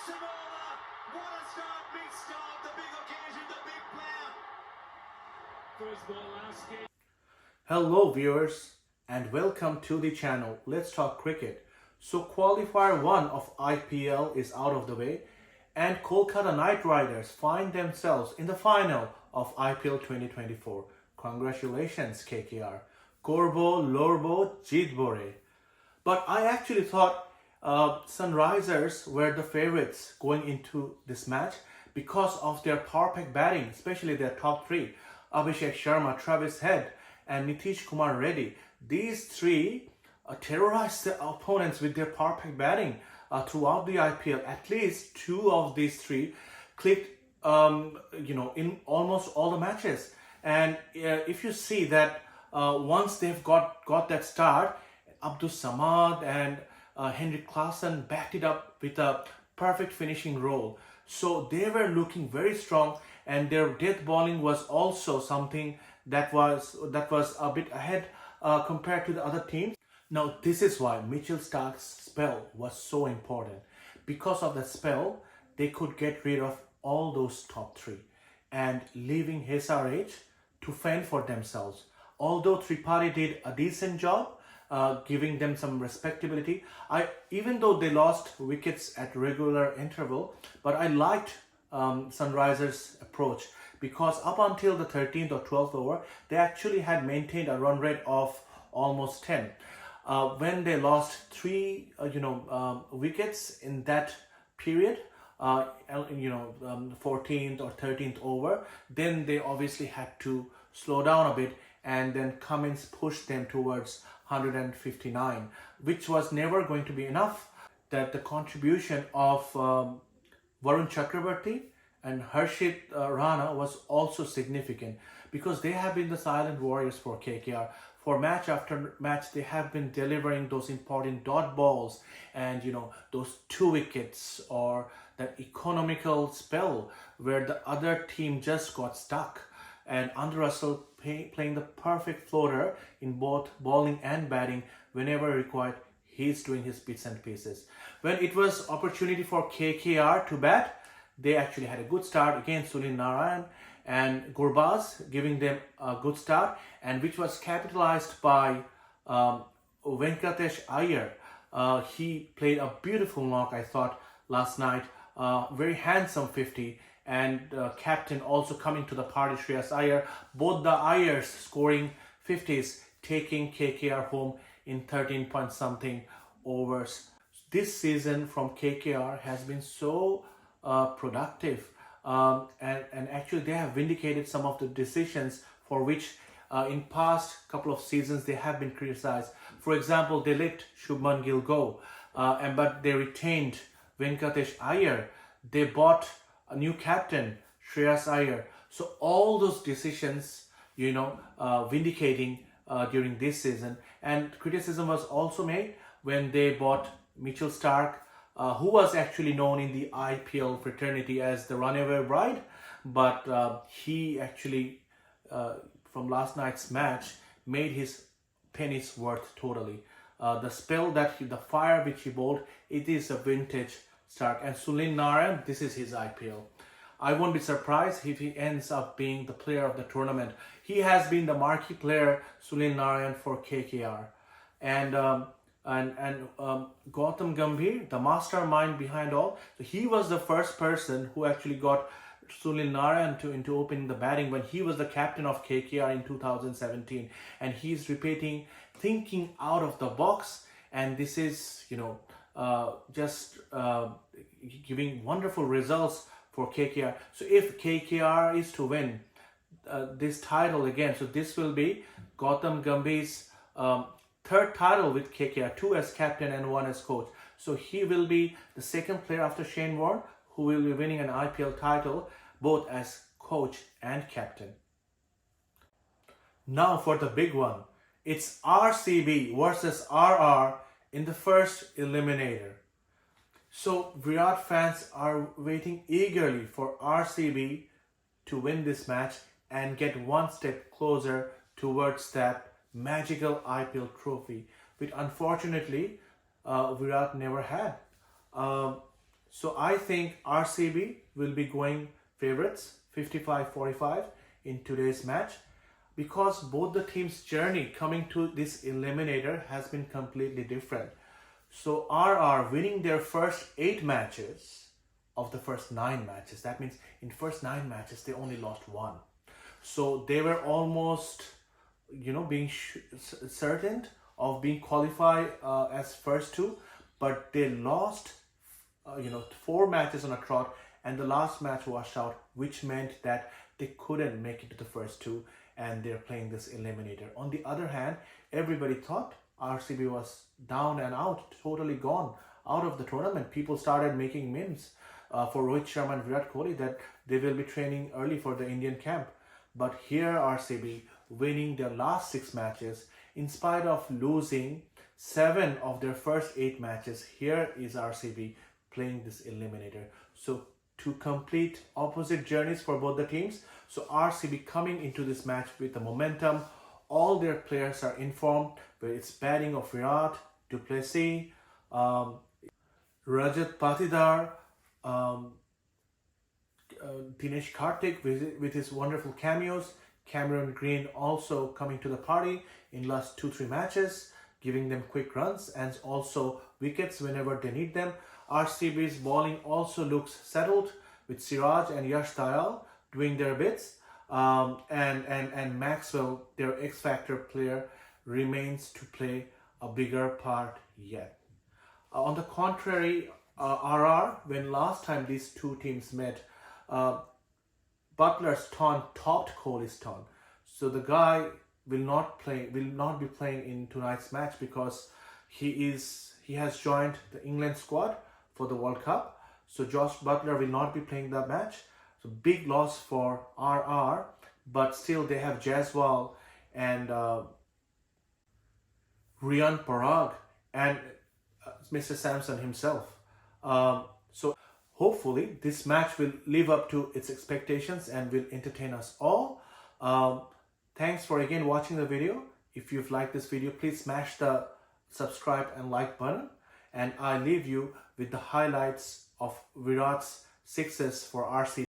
Samoa, what a start, big start, the big occasion, the big player. First ball last game. Hello viewers and welcome to the channel. Let's talk cricket. So qualifier 1 of IPL is out of the way and Kolkata Knight Riders find themselves in the final of IPL 2024. Congratulations KKR. Korbo, Lorbo, Jeet Bore. But I actually thought Sunrisers were the favorites going into this match because of their power pack batting, especially their top three, Abhishek Sharma, Travis Head and Nitish Kumar Reddy. These three terrorized the opponents with their power pack batting throughout the IPL. At least two of these three clicked in almost all the matches. And if you see that once they've got that start, Abdul Samad and Henrik Klaasen backed it up with a perfect finishing role. So they were looking very strong, and their death bowling was also something that was a bit ahead compared to the other teams. Now this is why Mitchell Starc's spell was so important. Because of that spell, they could get rid of all those top three and leaving SRH to fend for themselves. Although Tripathi did a decent job, giving them some respectability. Even though they lost wickets at regular interval, but I liked Sunrisers' approach because up until the 13th or 12th over, they actually had maintained a run rate of almost 10. When they lost three, wickets in that period, 14th or 13th over, then they obviously had to slow down a bit, and then Cummins pushed them towards 159, which was never going to be enough. That the contribution of Varun Chakrabarti and Harshit Rana was also significant because they have been the silent warriors for KKR. For match after match, they have been delivering those important dot balls and those 2 wickets or that economical spell where the other team just got stuck. And Andrew Russell playing the perfect floater in both bowling and batting whenever required. He's doing his bits and pieces. When it was opportunity for KKR to bat, they actually had a good start against Sunil Narayan and Gurbaz, giving them a good start, and which was capitalized by Venkatesh Iyer. He played a beautiful knock, I thought, last night. Very handsome 50. And captain also coming to the party, Shreyas Iyer. Both the Iyers scoring 50s, taking KKR home in 13 point something overs. This season from KKR has been so productive, and actually they have vindicated some of the decisions for which in past couple of seasons they have been criticized. For example, they let Shubman Gill go, but they retained Venkatesh Iyer. They bought a new captain, Shreyas Iyer. So all those decisions, vindicating during this season. And criticism was also made when they bought Mitchell Starc, who was actually known in the IPL fraternity as the runaway bride. But he actually, from last night's match, made his pennies worth totally. The spell the fire which he bowled, it is a vintage Starc. And Sunil Narayan, this is his IPL. I won't be surprised if he ends up being the player of the tournament. He has been the marquee player, Sunil Narayan, for KKR. And Gautam Gambhir, the mastermind behind all, so he was the first person who actually got Sunil Narayan into opening the batting when he was the captain of KKR in 2017. And he's repeating, thinking out of the box. And this is, just giving wonderful results for KKR. So if KKR is to win this title again, so this will be Gautam Gambhir's third title with KKR, 2 as captain and 1 as coach. So he will be the second player after Shane Warne who will be winning an IPL title both as coach and captain. Now for the big one. It's RCB versus RR in the first eliminator. So Virat fans are waiting eagerly for RCB to win this match and get one step closer towards that magical IPL trophy, which unfortunately Virat never had. So I think RCB will be going favorites 55-45 in today's match, because both the teams' journey coming to this eliminator has been completely different. So RR winning their first 8 matches of the first 9 matches. That means in first 9 matches they only lost 1. So they were almost, being certain of being qualified as first 2, but they lost 4 matches on a trot, and the last match washed out, which meant that they couldn't make it to the first 2, and they're playing this eliminator. On the other hand, everybody thought RCB was down and out, totally gone out of the tournament. People started making memes for Rohit Sharma and Virat Kohli that they will be training early for the Indian camp. But here RCB winning their last 6 matches in spite of losing 7 of their first 8 matches. Here is RCB playing this eliminator. So 2 complete opposite journeys for both the teams. So RCB coming into this match with the momentum. All their players are informed, where it's batting of Virat, Duplessis, Rajat Patidar, Dinesh Karthik with his wonderful cameos. Cameron Green also coming to the party in last 2-3 matches, giving them quick runs and also wickets whenever they need them. RCB's bowling also looks settled, with Siraj and Yash Dayal doing their bits, and Maxwell, their X-Factor player, remains to play a bigger part yet. On the contrary, RR, when last time these 2 teams met, Butler's taunt topped Kohli's taunt. So the guy will not be playing in tonight's match, because he has joined the England squad for the World Cup. So Josh Butler will not be playing that match. So big loss for RR, but still they have Jaiswal and Rian Parag and Mr. Samson himself. So hopefully this match will live up to its expectations and will entertain us all. Thanks for again watching the video. If you've liked this video, please smash the subscribe and like button. And I leave you with the highlights of Virat's 6s for RCB.